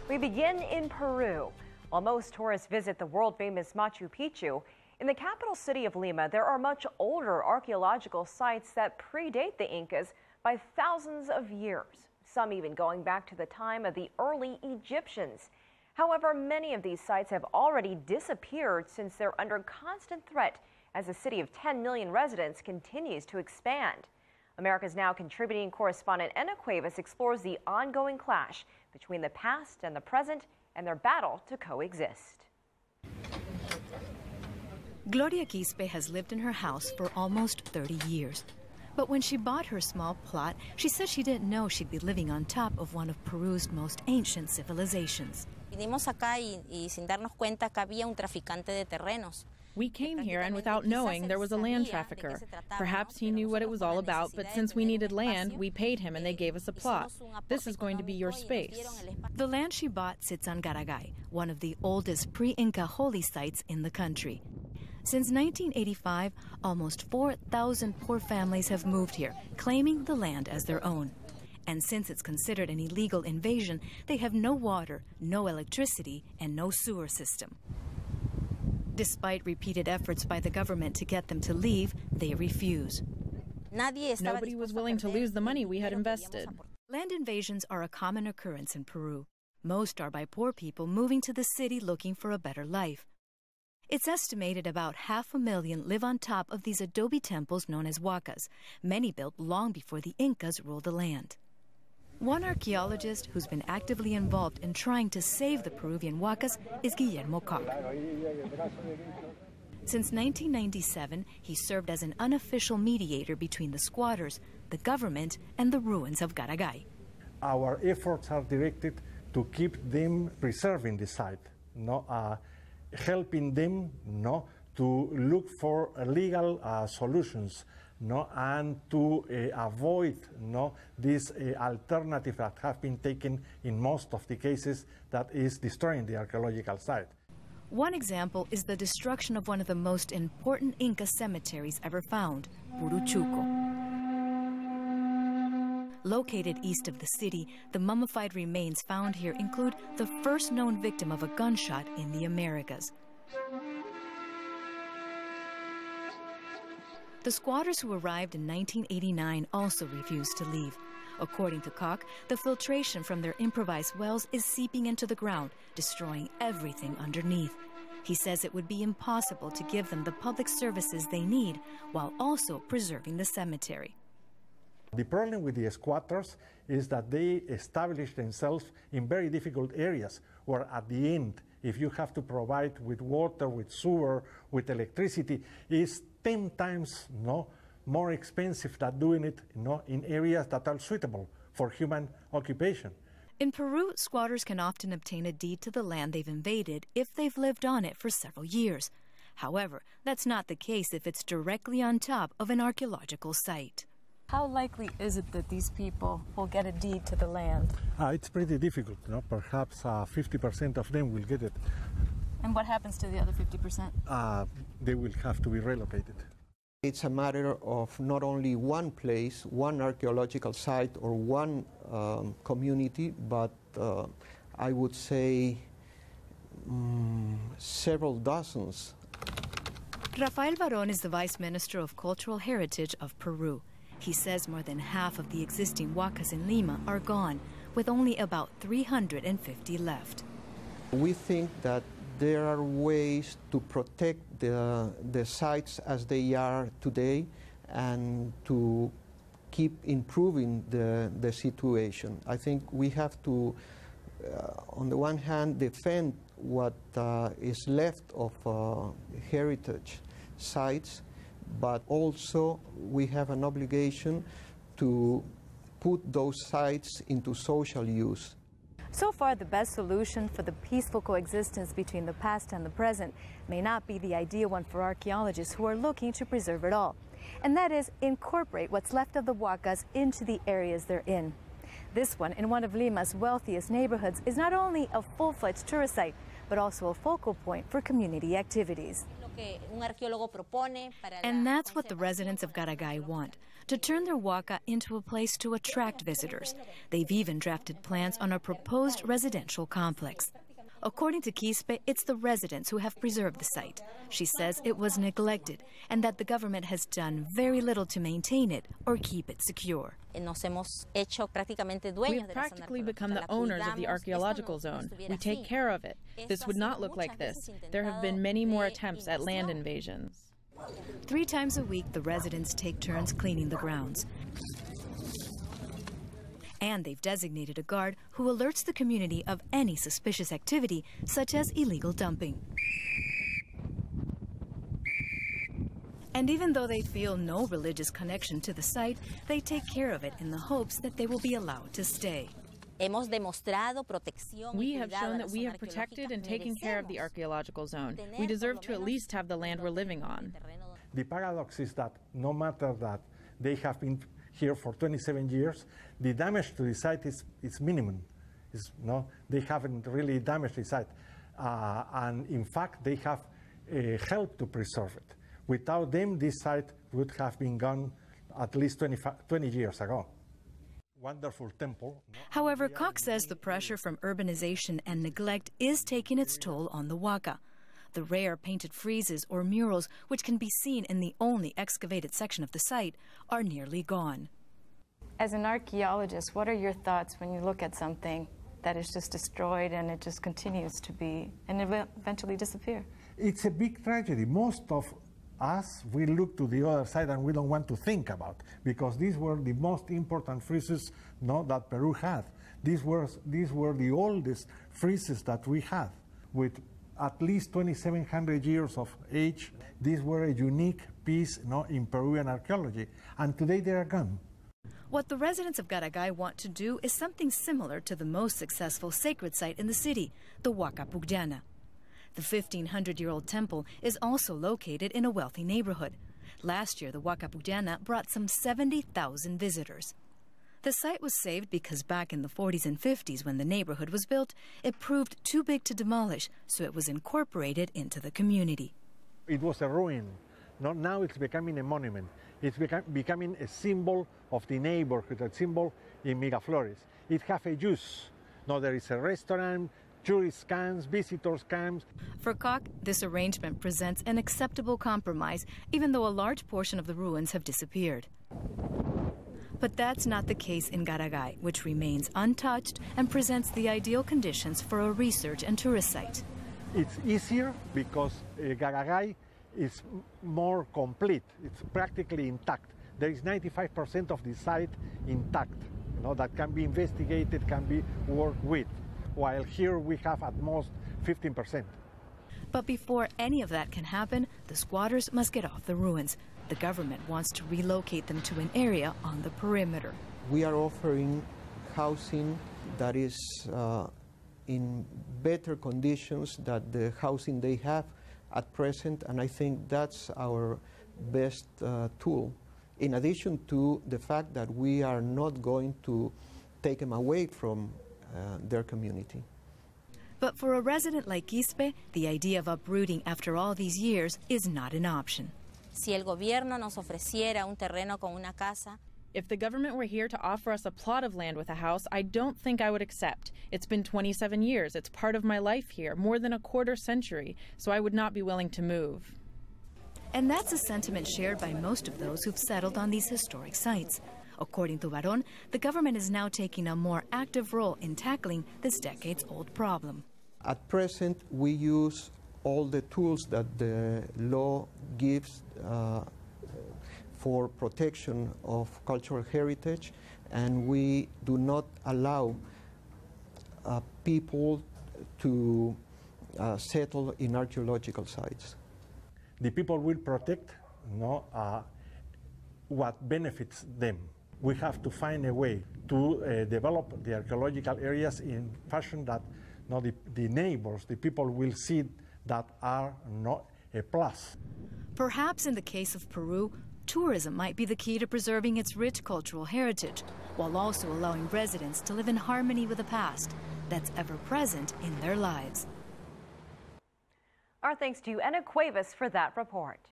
We begin in Peru. While most tourists visit the world-famous Machu Picchu, in the capital city of Lima, there are much older archaeological sites that predate the Incas by thousands of years, some even going back to the time of the early Egyptians. However, many of these sites have already disappeared since they're under constant threat as the city of 10 million residents continues to expand. America's Now contributing correspondent Enna Cuevas explores the ongoing clash between the past and the present and their battle to coexist. Gloria Quispe has lived in her house for almost 30 years. But when she bought her small plot, she said she didn't know she'd be living on top of one of Peru's most ancient civilizations. Vinimos acá y sin darnos cuenta que había un traficante de terrenos. We came here and without knowing there was a land trafficker. Perhaps he knew what it was all about, but since we needed land, we paid him and they gave us a plot. This is going to be your space. The land she bought sits on GARAGAY, one of the oldest pre-Inca holy sites in the country. Since 1985, almost 4,000 poor families have moved here, claiming the land as their own. And since it's considered an illegal invasion, they have no water, no electricity, and no sewer system. Despite repeated efforts by the government to get them to leave, they refuse. Nobody was willing to lose the money we had invested. Land invasions are a common occurrence in Peru. Most are by poor people moving to the city looking for a better life. It's estimated about 500,000 live on top of these adobe temples known as huacas, many built long before the Incas ruled the land. One archaeologist who's been actively involved in trying to save the Peruvian huacas is Guillermo Koch. Since 1997, he served as an unofficial mediator between the squatters, the government, and the ruins of GARAGAY. Our efforts are directed to keep them preserving the site, helping them to look for legal solutions and to avoid this alternative that have been taken in most of the cases, that is destroying the archaeological site. One example is the destruction of one of the most important Inca cemeteries ever found, Puruchuco. Located east of the city, the mummified remains found here include the first known victim of a gunshot in the Americas. The squatters who arrived in 1989 also refused to leave. According to Koch, the filtration from their improvised wells is seeping into the ground, destroying everything underneath. He says it would be impossible to give them the public services they need while also preserving the cemetery. The problem with the squatters is that they establish themselves in very difficult areas where at the end, if you have to provide with water, with sewer, with electricity, is 10 times more expensive than doing it in areas that are suitable for human occupation. In Peru, squatters can often obtain a deed to the land they've invaded if they've lived on it for several years. However, that's not the case if it's directly on top of an archaeological site. How likely is it that these people will get a deed to the land? It's pretty difficult. Perhaps 50% of them will get it. And what happens to the other 50%? They will have to be relocated. It's a matter of not only one place, one archaeological site or one community, but I would say several dozens. Rafael Barón is the Vice Minister of Cultural Heritage of Peru. He says more than half of the existing huacas in Lima are gone, with only about 350 left. We think that there are ways to protect the sites as they are today and to keep improving the situation. I think we have to, on the one hand, defend what is left of heritage sites, but also we have an obligation to put those sites into social use. So far, the best solution for the peaceful coexistence between the past and the present may not be the ideal one for archaeologists who are looking to preserve it all. And that is, incorporate what's left of the huacas into the areas they're in. This one, in one of Lima's wealthiest neighborhoods, is not only a full-fledged tourist site, but also a focal point for community activities. And that's what the residents of Garagay want, to turn their huaca into a place to attract visitors. They've even drafted plans on a proposed residential complex. According to Quispe, it's the residents who have preserved the site. She says it was neglected and that the government has done very little to maintain it or keep it secure. We've practically become the owners of the archaeological zone. We take care of it. This would not look like this. There have been many more attempts at land invasions. 3 times a week, the residents take turns cleaning the grounds. And they've designated a guard who alerts the community of any suspicious activity, such as illegal dumping. And even though they feel no religious connection to the site, they take care of it in the hopes that they will be allowed to stay. We have shown that we have protected and taken care of the archaeological zone. We deserve to at least have the land we're living on. The paradox is that no matter that they have been here for 27 years, the damage to the site is minimum. They haven't really damaged the site. And in fact, they have helped to preserve it. Without them, this site would have been gone at least 20 years ago. Wonderful temple. However, Koch says the pressure from urbanization and neglect is taking its toll on the huaca. The rare painted friezes or murals, which can be seen in the only excavated section of the site, are nearly gone. As an archaeologist, what are your thoughts when you look at something that is just destroyed and it just continues to be and eventually disappear? It's a big tragedy. Most of us, we look to the other side and we don't want to think about, because these were the most important friezes that Peru had. These were the oldest friezes that we had, with at least 2,700 years of age. These were a unique piece in Peruvian archaeology, and today they are gone. What the residents of Garagay want to do is something similar to the most successful sacred site in the city, the Huaca Pugliana. The 1,500-year-old temple is also located in a wealthy neighborhood. Last year, the Huaca Pugliana brought some 70,000 visitors. The site was saved because back in the 40s and 50s, when the neighborhood was built, it proved too big to demolish, so it was incorporated into the community. It was a ruin. Now it's becoming a monument. It's becoming a symbol of the neighborhood, a symbol in Miraflores. It has a use. There is a restaurant, tourist camps, visitors camps. For Koch, this arrangement presents an acceptable compromise, even though a large portion of the ruins have disappeared. But that's not the case in Garagay, which remains untouched and presents the ideal conditions for a research and tourist site. It's easier because Garagay is more complete. It's practically intact. There is 95% of the site intact, that can be investigated, can be worked with, while here we have at most 15%. But before any of that can happen, the squatters must get off the ruins. The government wants to relocate them to an area on the perimeter. We are offering housing that is in better conditions than the housing they have at present, and I think that's our best tool. In addition to the fact that we are not going to take them away from their community. But for a resident like Quispe, the idea of uprooting after all these years is not an option. Si el gobierno nos ofreciera un terreno con una casa. If the government were here to offer us a plot of land with a house, I don't think I would accept. It's been 27 years. It's part of my life here, more than a quarter century, so I would not be willing to move. And that's a sentiment shared by most of those who've settled on these historic sites. According to Varon, the government is now taking a more active role in tackling this decades-old problem. At present, we use all the tools that the law gives for protection of cultural heritage, and we do not allow people to settle in archaeological sites. The people will protect what benefits them. We have to find a way to develop the archaeological areas in fashion that the neighbors, the people will see that are not a plus. Perhaps in the case of Peru, tourism might be the key to preserving its rich cultural heritage, while also allowing residents to live in harmony with the past that's ever present in their lives. Our thanks to Ana Cuevas for that report.